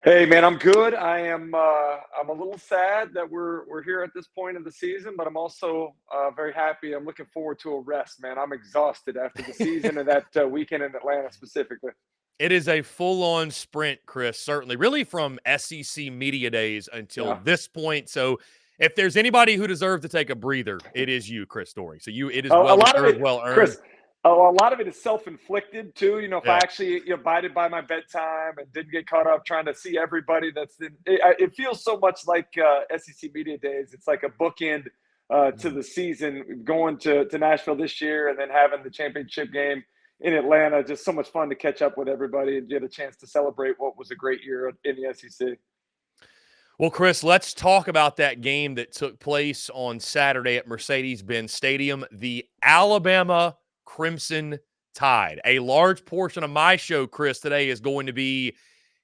Hey man, I'm good. I'm a little sad that we're here at this point of the season, but I'm also very happy. I'm looking forward to a rest, man. I'm exhausted after the season and that weekend in Atlanta specifically. It is a full-on sprint, Chris, certainly, really from SEC media days until Yeah. this point. So if there's anybody who deserves to take a breather, it is you, Chris Story. So it is A well lot of deserved, it, well earned. Chris. A lot of it is self-inflicted too. If I Yeah. actually abided by my bedtime and didn't get caught up trying to see everybody, it feels so much like SEC media days. It's like a bookend to Mhm. the season, going to Nashville this year and then having the championship game in Atlanta. Just so much fun to catch up with everybody and get a chance to celebrate what was a great year in the SEC. Well, Chris, let's talk about that game that took place on Saturday at Mercedes-Benz Stadium, the Alabama Crimson Tide. A large portion of my show, Chris, today is going to be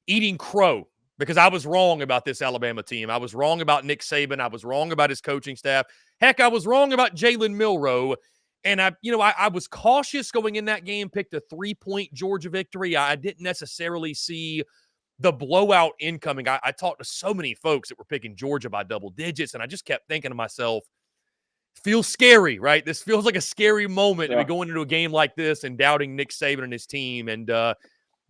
eating crow because I was wrong about this Alabama team. I was wrong about Nick Saban. I was wrong about his coaching staff. Heck, I was wrong about Jalen Milroe. And I was cautious going in that game, picked a 3-point Georgia victory. I didn't necessarily see the blowout incoming. I talked to so many folks that were picking Georgia by double digits, and I just kept thinking to myself, feels scary, right? This feels like a scary moment to be Yeah. going into a game like this and doubting Nick Saban and his team. And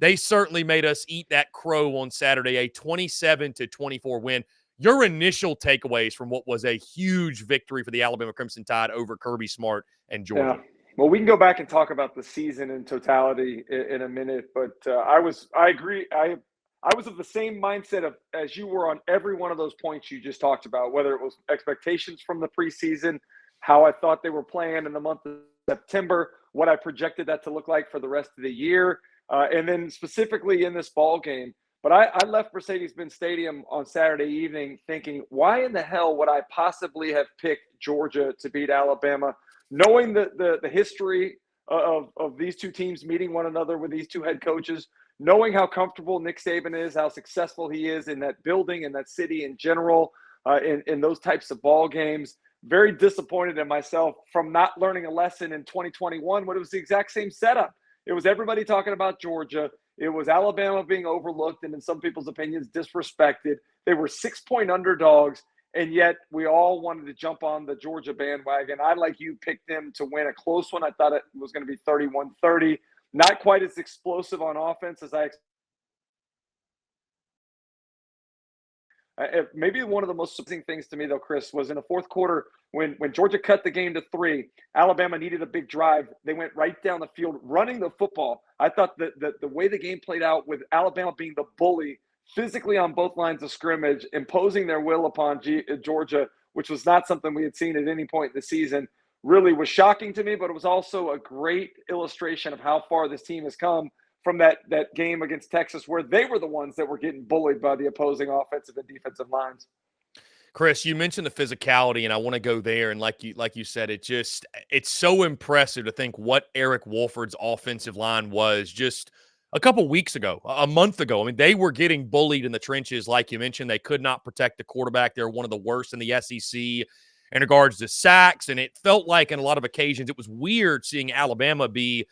they certainly made us eat that crow on Saturday, a 27-24 win. Your initial takeaways from what was a huge victory for the Alabama Crimson Tide over Kirby Smart and Yeah. Georgia. Well, we can go back and talk about the season in totality in a minute, but I agree. I was of the same mindset as you were on every one of those points you just talked about, whether it was expectations from the preseason, how I thought they were playing in the month of September, what I projected that to look like for the rest of the year, and then specifically in this ball game. But I left Mercedes-Benz Stadium on Saturday evening thinking, why in the hell would I possibly have picked Georgia to beat Alabama? Knowing the history of these two teams meeting one another with these two head coaches, knowing how comfortable Nick Saban is, how successful he is in that building and that city in general, in those types of ball games. Very disappointed in myself from not learning a lesson in 2021 when it was the exact same setup. It was everybody talking about Georgia. It was Alabama being overlooked and, in some people's opinions, disrespected. They were 6-point underdogs. And yet we all wanted to jump on the Georgia bandwagon. I, like you, picked them to win a close one. I thought it was going to be 31-30. Not quite as explosive on offense as I maybe one of the most surprising things to me, though, Chris, was in the fourth quarter when Georgia cut the game to 3. Alabama needed a big drive. They went right down the field running the football. I thought that the way the game played out with Alabama being the bully physically on both lines of scrimmage, imposing their will upon Georgia, which was not something we had seen at any point in the season, really was shocking to me. But it was also a great illustration of how far this team has come from that game against Texas, where they were the ones that were getting bullied by the opposing offensive and defensive lines. Chris, you mentioned the physicality, and I want to go there. And like you said, it's so impressive to think what Eric Wolford's offensive line was just a couple weeks ago, a month ago. I mean, they were getting bullied in the trenches, like you mentioned. They could not protect the quarterback. They're one of the worst in the SEC in regards to sacks, and it felt like in a lot of occasions it was weird seeing Alabama be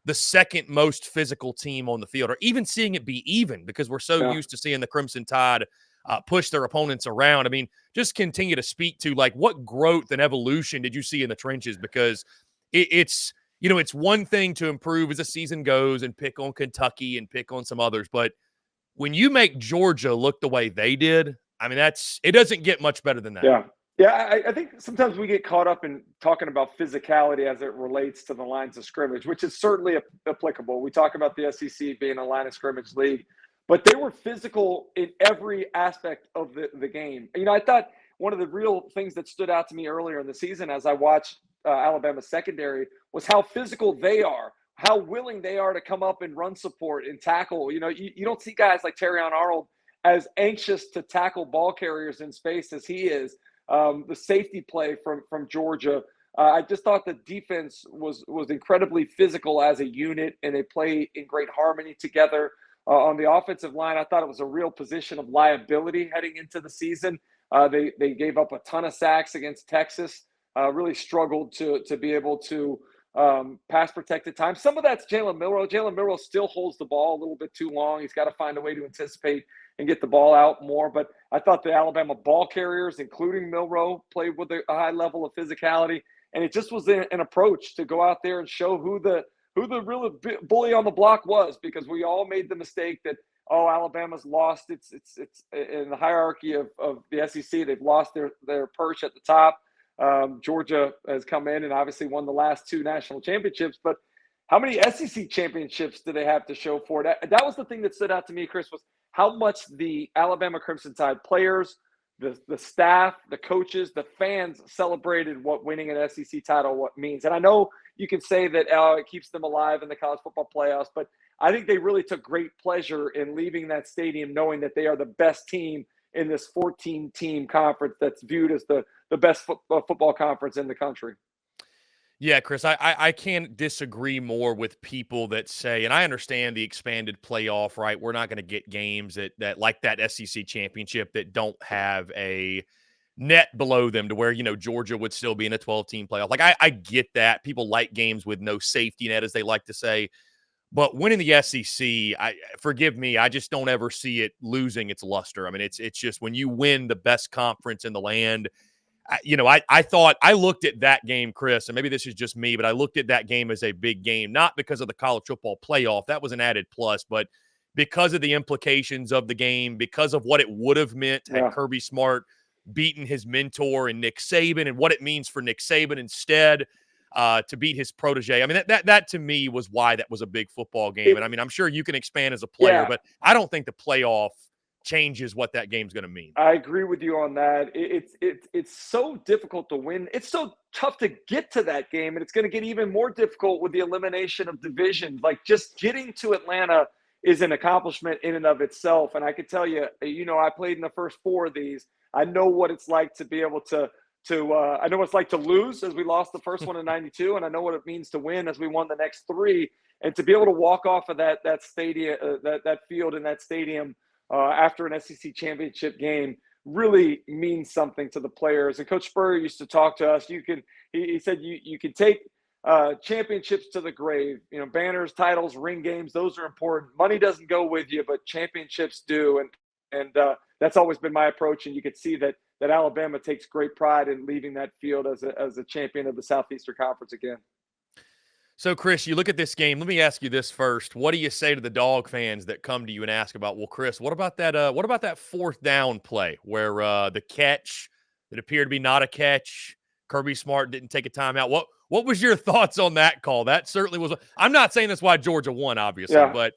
the second most physical team on the field, or even seeing it be even because we're so Yeah. used to seeing the Crimson Tide push their opponents around. I mean, just continue to speak to like what growth and evolution did you see in the trenches? Because it's one thing to improve as the season goes and pick on Kentucky and pick on some others, but when you make Georgia look the way they did, I mean, it doesn't get much better than that. Yeah. Yeah, I think sometimes we get caught up in talking about physicality as it relates to the lines of scrimmage, which is certainly applicable. We talk about the SEC being a line of scrimmage league, but they were physical in every aspect of the game. I thought one of the real things that stood out to me earlier in the season as I watched Alabama's secondary was how physical they are, how willing they are to come up and run support and tackle. You don't see guys like Terrion Arnold as anxious to tackle ball carriers in space as he is. The safety play from Georgia. I just thought the defense was incredibly physical as a unit, and they play in great harmony together. On the offensive line, I thought it was a real position of liability heading into the season. They gave up a ton of sacks against Texas. Really struggled to be able to pass protect at times. Some of that's Jalen Milroe. Jalen Milroe still holds the ball a little bit too long. He's got to find a way to anticipate and get the ball out more. But I thought the Alabama ball carriers, including Milroe, played with a high level of physicality. And it just was an approach to go out there and show who the real bully on the block was, because we all made the mistake that, oh, Alabama's lost it's in the hierarchy of the SEC. They've lost their perch at the top. Georgia has come in and obviously won the last 2 national championships, but how many SEC championships do they have to show for it? That was the thing that stood out to me, Chris, was how much the Alabama Crimson Tide players, the staff, the coaches, the fans celebrated what winning an SEC title means. And I know you can say that it keeps them alive in the college football playoffs, but I think they really took great pleasure in leaving that stadium knowing that they are the best team in this 14-team conference that's viewed as the best football conference in the country. Yeah, Chris, I can't disagree more with people that say, and I understand the expanded playoff, right? We're not going to get games that like that SEC championship that don't have a net below them to where, Georgia would still be in a 12-team playoff. Like, I get that. People like games with no safety net, as they like to say. But winning the SEC, forgive me, I just don't ever see it losing its luster. I mean, it's just when you win the best conference in the land, I thought I looked at that game, Chris, and maybe this is just me, but I looked at that game as a big game, not because of the college football playoff. That was an added plus, but because of the implications of the game, because of what it would have meant had Kirby Smart beaten his mentor and Nick Saban, and what it means for Nick Saban instead to beat his protege. I mean, that to me was why that was a big football game. And I mean, I'm sure you can expand as a player, but I don't think the playoff changes what that game's going to mean. I agree with you on that. It's so difficult to win. It's so tough to get to that game, and it's going to get even more difficult with the elimination of divisions. Like, just getting to Atlanta is an accomplishment in and of itself. And I can tell you, I played in the first 4 of these. I know what it's like to be able to I know what it's like to lose, as we lost the first one in '92, and I know what it means to win as we won the next 3. And to be able to walk off of that stadium, that field and that stadium after an SEC championship game really means something to the players. And Coach Spurrier used to talk to us. He said you can take championships to the grave. Banners, titles, ring games, those are important. Money doesn't go with you, but championships do. And that's always been my approach. And you could see that Alabama takes great pride in leaving that field as a champion of the Southeastern Conference again. So, Chris, you look at this game. Let me ask you this first. What do you say to the Dog fans that come to you and ask about, well, Chris, what about that 4th down play where the catch that appeared to be not a catch, Kirby Smart didn't take a timeout? What was your thoughts on that call? That certainly was – I'm not saying that's why Georgia won, obviously, but,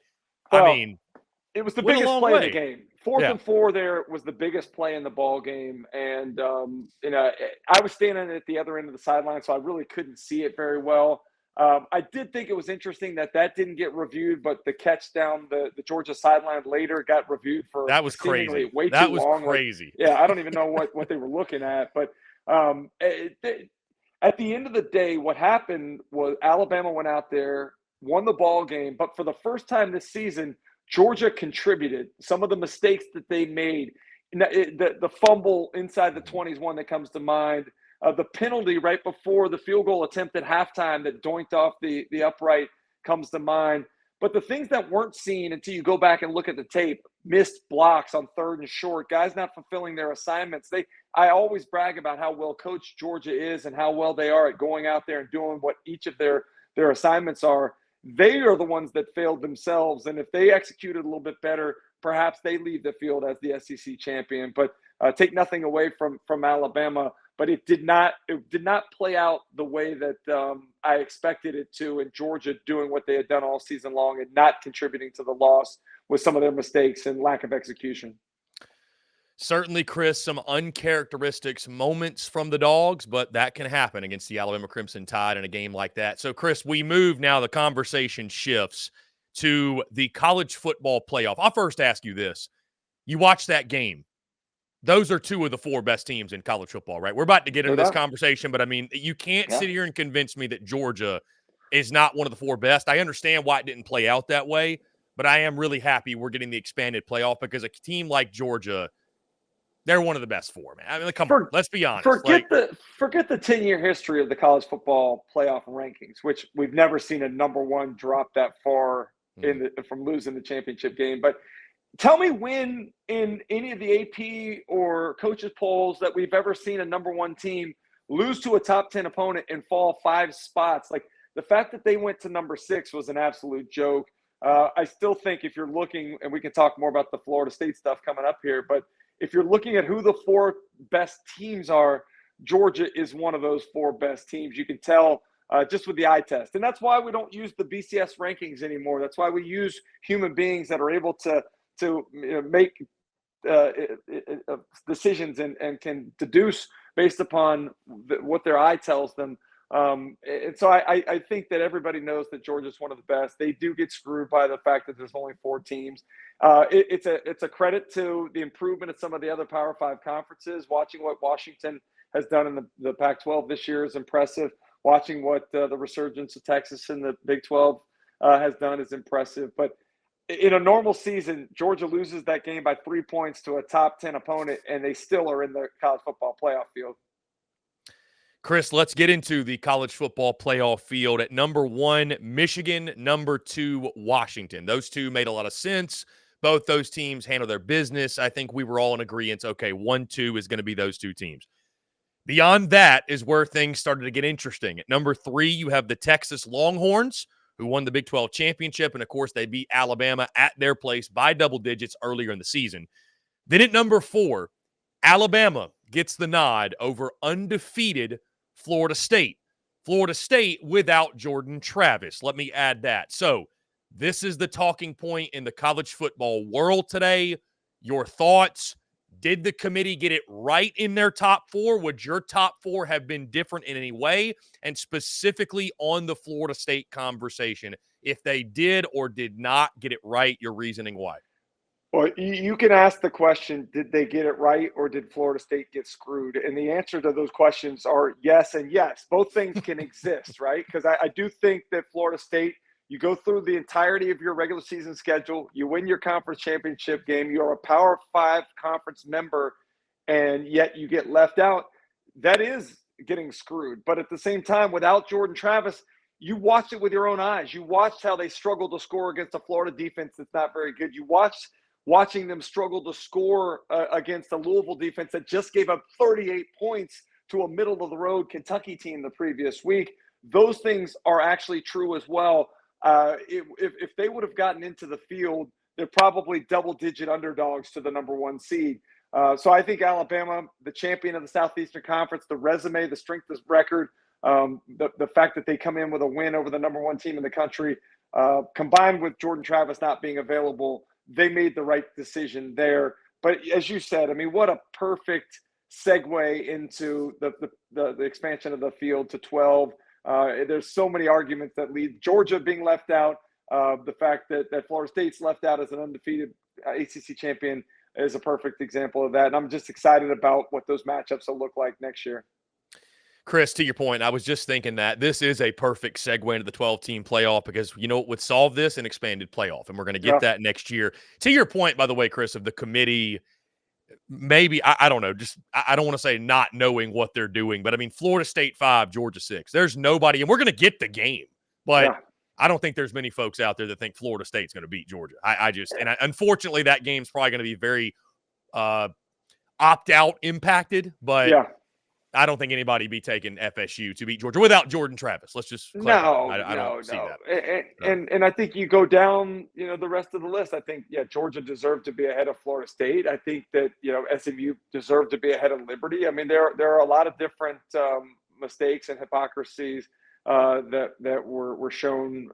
I mean – it was the biggest play in the game. 4th and 4 there was the biggest play in the ball game. And, I was standing at the other end of the sideline, so I really couldn't see it very well. I did think it was interesting that didn't get reviewed, but the catch down the Georgia sideline later got reviewed for that was crazy. Way too long. That was crazy. I don't even know what they were looking at. But at the end of the day, what happened was Alabama went out there, won the ball game, but for the first time this season, Georgia contributed. Some of the mistakes that they made, the fumble inside the 20 is one that comes to mind. The penalty right before the field goal attempt at halftime that doinked off the upright comes to mind. But the things that weren't seen until you go back and look at the tape, missed blocks on 3rd and short, guys not fulfilling their assignments. I always brag about how well coached Georgia is and how well they are at going out there and doing what each of their assignments are. They are the ones that failed themselves. And if they executed a little bit better, perhaps they leave the field as the SEC champion. But take nothing away from Alabama. But it did not play out the way that I expected it to, and Georgia doing what they had done all season long and not contributing to the loss with some of their mistakes and lack of execution. Certainly, Chris, some uncharacteristic moments from the Dogs, but that can happen against the Alabama Crimson Tide in a game like that. So, Chris, we move now, the conversation shifts to the college football playoff. I'll first ask you this. You watched that game. Those are 2 of the 4 best teams in college football, right? We're about to get into this conversation, but, I mean, you can't sit here and convince me that Georgia is not one of the 4 best. I understand why it didn't play out that way, but I am really happy we're getting the expanded playoff because a team like Georgia, they're one of the best 4, man. I mean, come on, let's be honest. Forget the 10-year history of the college football playoff rankings, which we've never seen a number 1 drop that far from losing the championship game. But Tell me when in any of the AP or coaches polls that we've ever seen a number one team lose to a top 10 opponent and fall 5 spots. Like the fact that they went to number 6 was an absolute joke. I still think if you're looking, and we can talk more about the Florida State stuff coming up here, but if you're looking at who the 4 best teams are, Georgia is one of those 4 best teams. You can tell just with the eye test. And that's why we don't use the BCS rankings anymore. That's why we use human beings that are able to make uh, decisions and can deduce based upon what their eye tells them. And so I think that everybody knows that Georgia's one of the best. They do get screwed by the fact that there's only 4 teams. It's a credit to the improvement of some of the other Power 5 conferences. Watching what Washington has done in the Pac-12 this year is impressive. Watching what the resurgence of Texas in the Big 12 has done is impressive. But in a normal season, Georgia loses that game by 3 points to a top 10 opponent, and they still are in the college football playoff field. Chris, let's get into the college football playoff field. At number 1, Michigan. Number 2, Washington. Those two made a lot of sense. Both those teams handle their business. I think we were all in agreement. Okay, 1-2 is going to be those 2 teams. Beyond that is where things started to get interesting. At number 3, you have the Texas Longhorns, who won the Big 12 championship. And, of course, they beat Alabama at their place by double digits earlier in the season. Then at number 4, Alabama gets the nod over undefeated Florida State. Florida State without Jordan Travis. Let me add that. So this is the talking point in the college football world today. Your thoughts? Did the committee get it right in their top 4? Would your top 4 have been different in any way? And specifically on the Florida State conversation, if they did or did not get it right, your reasoning why? Well, you can ask the question, did they get it right or did Florida State get screwed? And the answer to those questions are yes and yes. Both things can exist, right? Because I do think that Florida State, you go through the entirety of your regular season schedule, you win your conference championship game, you're a Power 5 conference member, and yet you get left out. That is getting screwed. But at the same time, without Jordan Travis, you watched it with your own eyes. You watched how they struggled to score against a Florida defense that's not very good. You watching them struggle to score against a Louisville defense that just gave up 38 points to a middle-of-the-road Kentucky team the previous week. Those things are actually true as well. If they would have gotten into the field, they're probably double-digit underdogs to the number 1 seed. So I think Alabama, the champion of the Southeastern Conference, the resume, the strength of record, the fact that they come in with a win over the number 1 team in the country, combined with Jordan Travis not being available, they made the right decision there. But as you said, I mean, what a perfect segue into the expansion of the field to 12. There's so many arguments that lead Georgia being left out. The fact that Florida State's left out as an undefeated ACC champion is a perfect example of that. And I'm just excited about what those matchups will look like next year. Chris, to your point, I was just thinking that this is a perfect segue into the 12-team playoff because, you know, it would solve this an expanded playoff, and we're going to get that next year. To your point, by the way, Chris, of the committee, maybe, I don't know, just I don't want to say not knowing what they're doing, but I mean, Florida State 5, Georgia 6. There's nobody, and we're going to get the game, but I don't think there's many folks out there that think Florida State's going to beat Georgia. Unfortunately, that game's probably going to be very opt-out impacted, but I don't think anybody be taking FSU to beat Georgia without Jordan Travis. Let's just clarify. I don't see that. And I think you go down, the rest of the list. I think, Georgia deserved to be ahead of Florida State. I think that, SMU deserved to be ahead of Liberty. I mean, there are a lot of different mistakes and hypocrisies that were shown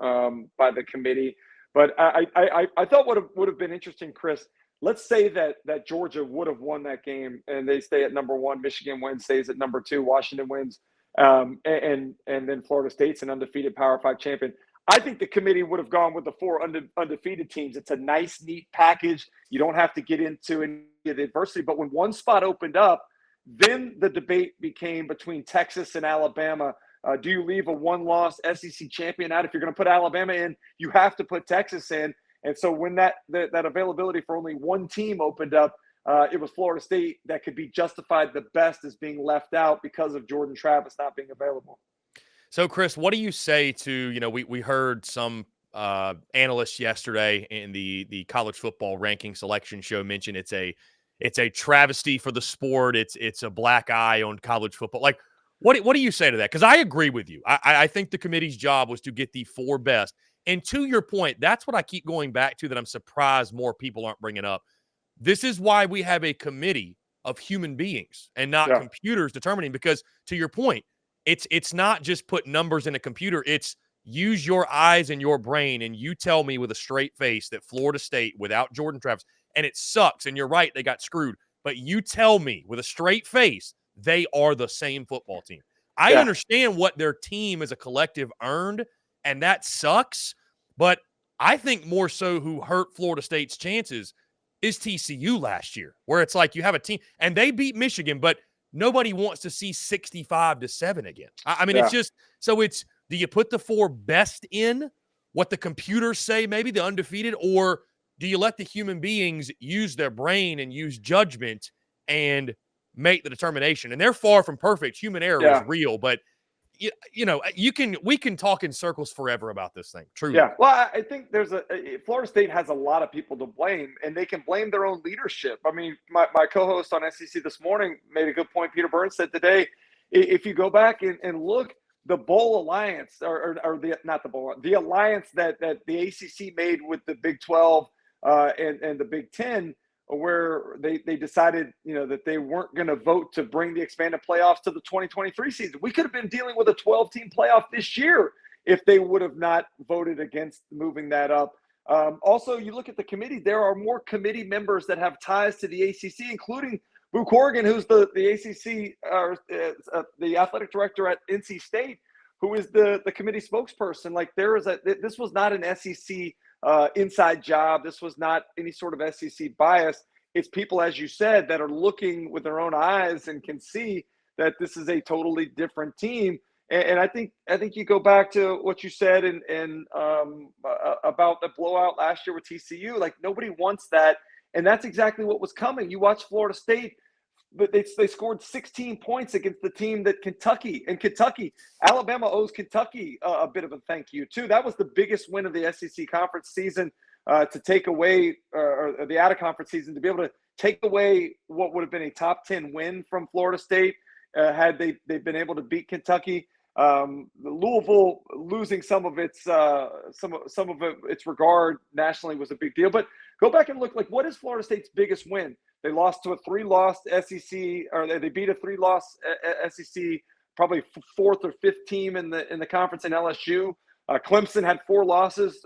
by the committee. But I thought what would have been interesting, Chris. Let's say that Georgia would have won that game and they stay at number 1, Michigan wins, stays at number 2, Washington wins, and then Florida State's an undefeated Power 5 champion. I think the committee would have gone with the 4 undefeated teams. It's a nice, neat package. You don't have to get into any of the adversity. But when one spot opened up, then the debate became between Texas and Alabama. Do you leave a 1-loss SEC champion out? If you're going to put Alabama in, you have to put Texas in. And so when that availability for only 1 team opened up, it was Florida State that could be justified the best as being left out because of Jordan Travis not being available. So, Chris, what do you say to, we heard some analysts yesterday in the college football ranking selection show mentioned it's a travesty for the sport. It's a black eye on college football. Like, what do you say to that? Because I agree with you. I think the committee's job was to get the 4 best. And to your point, that's what I keep going back to that I'm surprised more people aren't bringing up. This is why we have a committee of human beings and not computers determining, because to your point, it's not just put numbers in a computer. It's use your eyes and your brain, and you tell me with a straight face that Florida State without Jordan Travis, and it sucks, and you're right, they got screwed. But you tell me with a straight face they are the same football team. I understand what their team as a collective earned, and that sucks. But I think more so who hurt Florida State's chances is TCU last year, where it's like you have a team, and they beat Michigan, but nobody wants to see 65-7 again. I mean, it's just – so it's – do you put the 4 best in, what the computers say, maybe the undefeated, or do you let the human beings use their brain and use judgment and make the determination? And they're far from perfect. Human error is real, but we can talk in circles forever about this thing. Truly. Yeah. Well, I think Florida State has a lot of people to blame, and they can blame their own leadership. I mean, my co-host on SEC this morning made a good point. Peter Burns said today, if you go back and look, the Bowl Alliance, the alliance that the ACC made with the Big 12 and the Big 10, where they decided, that they weren't going to vote to bring the expanded playoffs to the 2023 season. We could have been dealing with a 12-team playoff this year if they would have not voted against moving that up. Also, you look at the committee, there are more committee members that have ties to the ACC, including Boo Corrigan, who's the ACC, the athletic director at NC State, who is the committee spokesperson. Like, this was not an SEC inside job. This was not any sort of SEC bias. It's people, as you said, that are looking with their own eyes and can see that this is a totally different team. And I think you go back to what you said and about the blowout last year with TCU. Like, nobody wants that, and that's exactly what was coming. You watch Florida State, but they scored 16 points against the team that Kentucky. Alabama owes Kentucky a bit of a thank you too. That was the biggest win of the SEC conference season, to take away or the out of conference season, to be able to take away what would have been a top 10 win from Florida State had they've been able to beat Kentucky. Louisville losing some of its regard nationally was a big deal. But go back and look, like, what is Florida State's biggest win? They lost to a 3-loss SEC, or they beat a 3-loss SEC, probably 4th or 5th team in the conference in LSU. Clemson had 4 losses.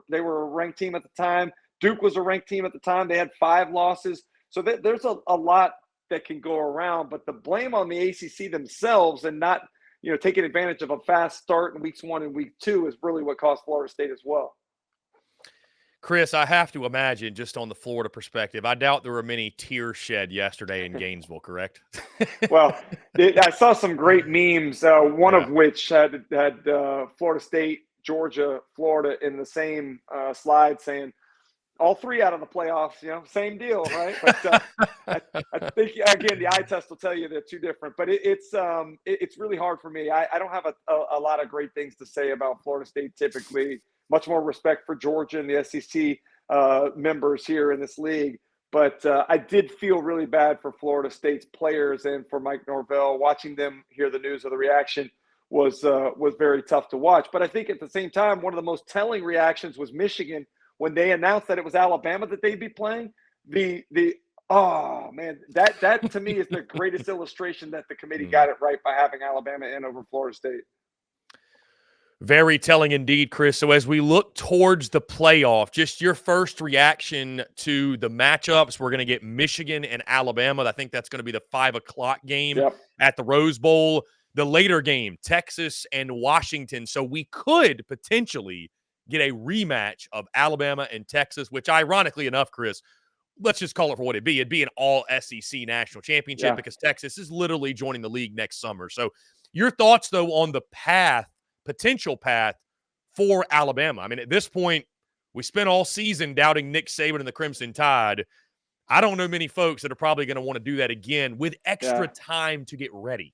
They were a ranked team at the time. Duke was a ranked team at the time. They had 5 losses. So there's a lot that can go around. But the blame on the ACC themselves and not taking advantage of a fast start in weeks 1 and week 2 is really what cost Florida State as well. Chris, I have to imagine, just on the Florida perspective, I doubt there were many tears shed yesterday in Gainesville, correct? Well, I saw some great memes, one of which had Florida State, Georgia, Florida in the same slide, saying all 3 out of the playoffs, same deal, right? But I think, again, the eye test will tell you they're 2 different. But it's really hard for me. I don't have a lot of great things to say about Florida State typically. Much more respect for Georgia and the SEC members here in this league. But I did feel really bad for Florida State's players and for Mike Norvell. Watching them hear the news of the reaction was very tough to watch. But I think at the same time, one of the most telling reactions was Michigan when they announced that it was Alabama that they'd be playing. Oh man, that to me is the greatest illustration that the committee got it right by having Alabama in over Florida State. Very telling indeed, Chris. So as we look towards the playoff, just your first reaction to the matchups. We're going to get Michigan and Alabama. I think that's going to be the 5:00 game at the Rose Bowl. The later game, Texas and Washington. So we could potentially get a rematch of Alabama and Texas, which ironically enough, Chris, let's just call it for what it'd be. It'd be an all SEC national championship because Texas is literally joining the league next summer. So your thoughts, though, on the potential path for Alabama. I mean, at this point, we spent all season doubting Nick Saban and the Crimson Tide. I don't know many folks that are probably going to want to do that again with extra time to get ready.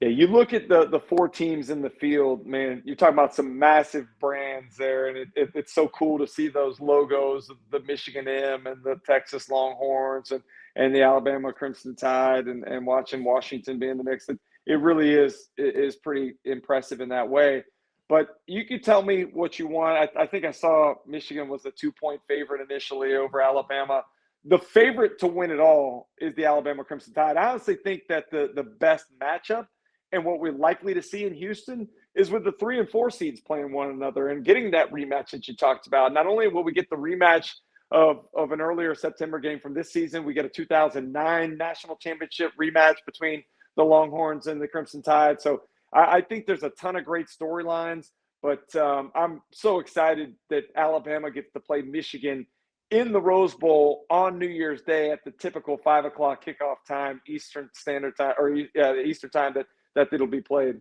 Yeah, you look at the four teams in the field, man. You're talking about some massive brands there, and it's so cool to see those logos of the Michigan M and the Texas Longhorns and the Alabama Crimson Tide, and watching Washington be in the mix. It really is pretty impressive in that way. But you could tell me what you want. I think I saw Michigan was a 2-point favorite initially over Alabama. The favorite to win it all is the Alabama Crimson Tide. I honestly think that the best matchup and what we're likely to see in Houston is with the 3 and 4 seeds playing one another and getting that rematch that you talked about. Not only will we get the rematch of an earlier September game from this season, we get a 2009 national championship rematch between the Longhorns and the Crimson Tide. So I think there's a ton of great storylines, but I'm so excited that Alabama gets to play Michigan in the Rose Bowl on New Year's Day at the typical 5:00 kickoff time, Eastern Standard Time, or the Eastern time that it'll be played.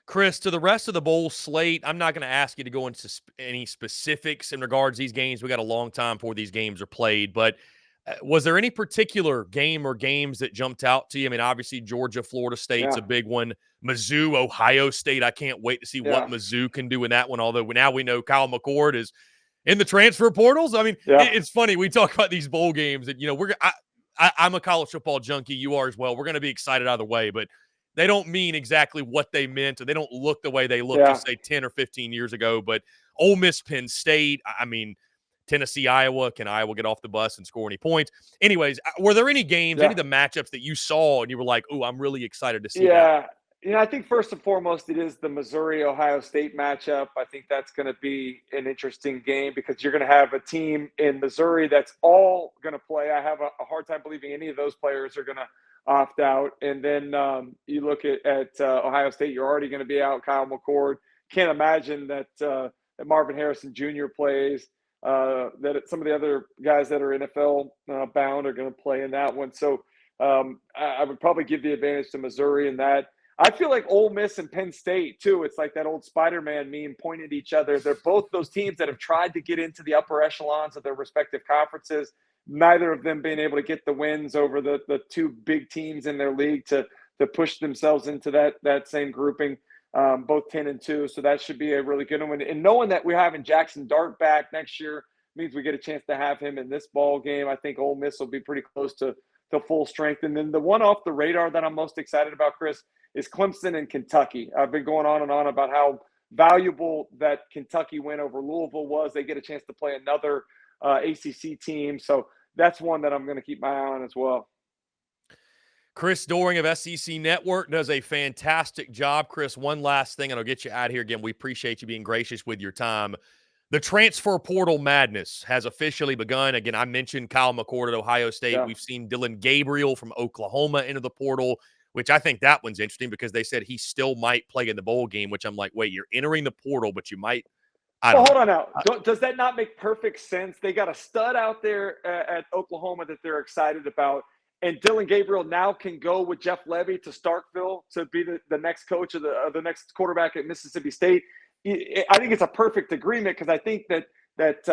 Chris, to the rest of the bowl slate, I'm not going to ask you to go into any specifics in regards to these games. We got a long time before these games are played, but was there any particular game or games that jumped out to you? I mean, obviously Georgia, Florida State's a Yeah, big one. Mizzou, Ohio State. I can't wait to see what yeah, Mizzou can do in that one. Although now we know Kyle McCord is in the transfer portals. I mean, yeah, it's funny we talk about these bowl games, and I'm a college football junkie. You are as well. We're going to be excited either way, but they don't mean exactly what they meant, or they don't look the way they looked yeah, just say 10 or 15 years ago. But Ole Miss, Penn State. I mean, Tennessee, Iowa. Can Iowa get off the bus and score any points? Anyways, were there any games, any yeah. of the matchups that you saw and you were like, "Oh, I'm really excited to see that one"? Yeah. I think first and foremost, it is the Missouri Ohio State matchup. I think that's going to be an interesting game because you're going to have a team in Missouri that's all going to play. I have a hard time believing any of those players are going to opt out. And then you look at Ohio State, you're already going to be out Kyle McCord. Can't imagine that Marvin Harrison Jr. plays. That some of the other guys that are NFL bound are going to play in that one. So I would probably give the advantage to Missouri in that. I feel like Ole Miss and Penn State too. It's like that old Spider-Man meme pointing at each other. They're both those teams that have tried to get into the upper echelons of their respective conferences. Neither of them being able to get the wins over the two big teams in their league to push themselves into that same grouping. Both 10-2, so that should be a really good one. And knowing that we're having Jackson Dart back next year means we get a chance to have him in this ball game. I think Ole Miss will be pretty close to full strength. And then the one off the radar that I'm most excited about, Chris, is Clemson and Kentucky. I've been going on and on about how valuable that Kentucky win over Louisville was. They get a chance to play another ACC team. So that's one that I'm going to keep my eye on as well. Chris Doering of SEC Network does a fantastic job. Chris, one last thing, and I'll get you out of here again. We appreciate you being gracious with your time. The transfer portal madness has officially begun. Again, I mentioned Kyle McCord at Ohio State. Yeah. We've seen Dylan Gabriel from Oklahoma into the portal, which I think that one's interesting because they said he still might play in the bowl game, which I'm like, wait, you're entering the portal, but you might – I Well, don't hold know. on now. Does that not make perfect sense? They got a stud out there at Oklahoma that they're excited about. And Dylan Gabriel now can go with Jeff Levy to Starkville to be the next coach of the next quarterback at Mississippi State. I think it's a perfect agreement because I think that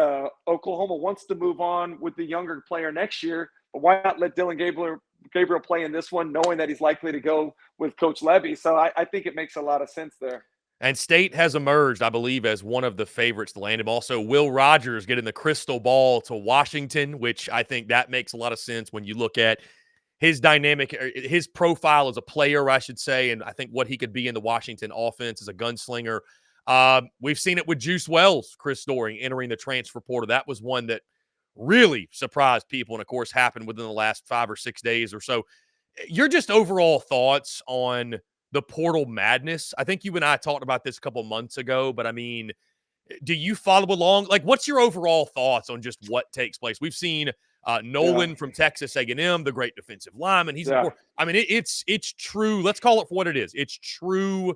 Oklahoma wants to move on with the younger player next year. But why not let Dylan Gabriel play in this one, knowing that he's likely to go with Coach Levy? So I think it makes a lot of sense there. And State has emerged, I believe, as one of the favorites to land him. Also, Will Rogers getting the crystal ball to Washington, which I think that makes a lot of sense when you look at his dynamic, his profile as a player, I should say, and I think what he could be in the Washington offense as a gunslinger. We've seen it with Juice Wells, Chris Doering, entering the transfer portal. That was one that really surprised people and, of course, happened within the last 5 or 6 days or so. Your just overall thoughts on the portal madness? I think you and I talked about this a couple months ago, but I mean, do you follow along? Like, what's your overall thoughts on just what takes place? We've seen Yeah, Nolan from Texas A&M, the great defensive lineman. He's yeah, important. I mean, it's true. Let's call it for what it is. It's true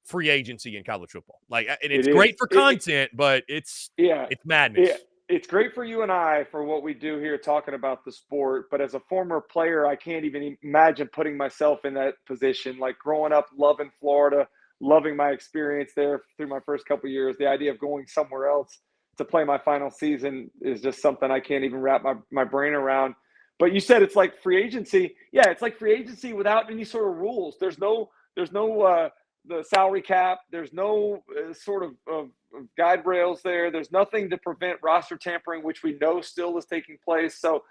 free agency in college football. Like, and it's it great is. for content, but it's Yeah, madness. it's great for you and I for what we do here talking about the sport. But as a former player, I can't even imagine putting myself in that position. Like growing up, loving Florida, loving my experience there through my first couple of years, the idea of going somewhere else to play my final season is just something I can't even wrap my brain around. But you said it's like free agency. Yeah, it's like free agency without any sort of rules. There's no the salary cap. There's no sort of guide rails there. There's nothing to prevent roster tampering, which we know still is taking place. So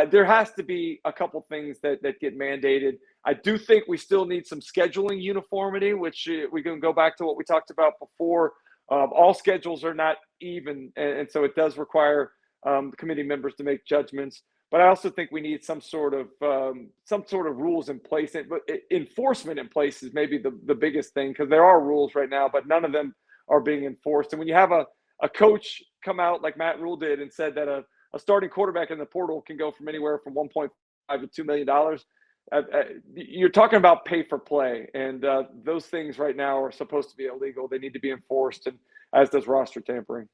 there has to be a couple things that get mandated. I do think we still need some scheduling uniformity, which we can go back to what we talked about before. All schedules are not even, and so it does require the committee members to make judgments. But I also think we need some sort of rules in place. But enforcement in place is maybe the biggest thing, because there are rules right now, but none of them are being enforced. And when you have a coach come out like Matt Rule did and said that a starting quarterback in the portal can go from anywhere from $1.5 to $2 million, you're talking about pay for play. And those things right now are supposed to be illegal. They need to be enforced, and as does roster tampering.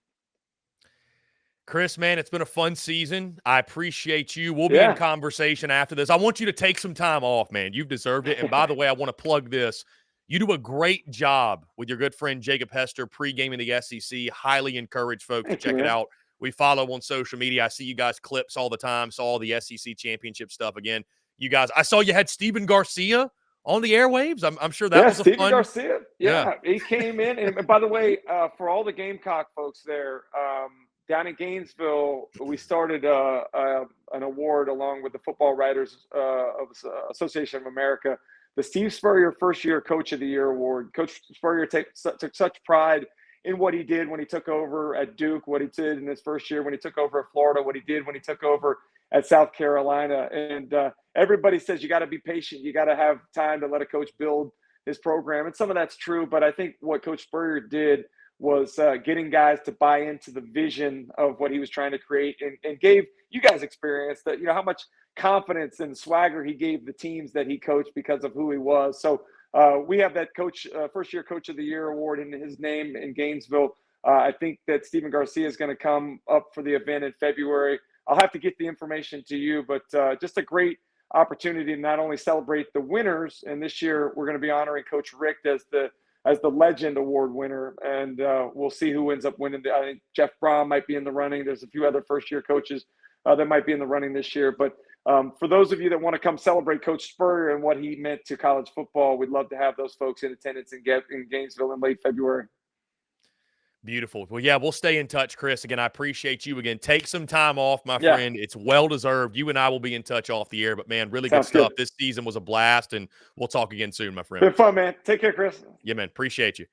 Chris, man, it's been a fun season. I appreciate you. We'll be in conversation after this. I want you to take some time off, man. You've deserved it. And by the way, I want to plug this. You do a great job with your good friend Jacob Hester pre-gaming the SEC. Highly encourage folks to check it out. We follow on social media. I see you guys clips all the time. Saw all the SEC championship stuff again. You guys, I saw you had Stephen Garcia on the airwaves. I'm sure that was a Stephen fun. Garcia. Yeah, he came in. And by the way, for all the Gamecock folks there, down in Gainesville, we started an award along with the Football Writers Association of America, the Steve Spurrier First Year Coach of the Year Award. Coach Spurrier took such pride in what he did when he took over at Duke, what he did in his first year when he took over at Florida, what he did when he took over at South Carolina. And everybody says you got to be patient. You got to have time to let a coach build his program. And some of that's true, but I think what Coach Spurrier did was getting guys to buy into the vision of what he was trying to create, and gave you guys experience that, how much confidence and swagger he gave the teams that he coached because of who he was. So we have that first year Coach of the Year award in his name in Gainesville. I think that Stephen Garcia is going to come up for the event in February. I'll have to get the information to you, but just a great opportunity to not only celebrate the winners, and this year we're going to be honoring Coach Rick as the Legend Award winner, and we'll see who ends up winning. I think Jeff Brom might be in the running. There's a few other first-year coaches that might be in the running this year. But for those of you that want to come celebrate Coach Spurrier and what he meant to college football, we'd love to have those folks in attendance in Gainesville in late February. Beautiful. Well, yeah, we'll stay in touch, Chris. Again, I appreciate you. Again, take some time off, my friend. It's well-deserved. You and I will be in touch off the air. But, man, really good stuff. This season was a blast, and we'll talk again soon, my friend. Been fun, man. Take care, Chris. Yeah, man. Appreciate you.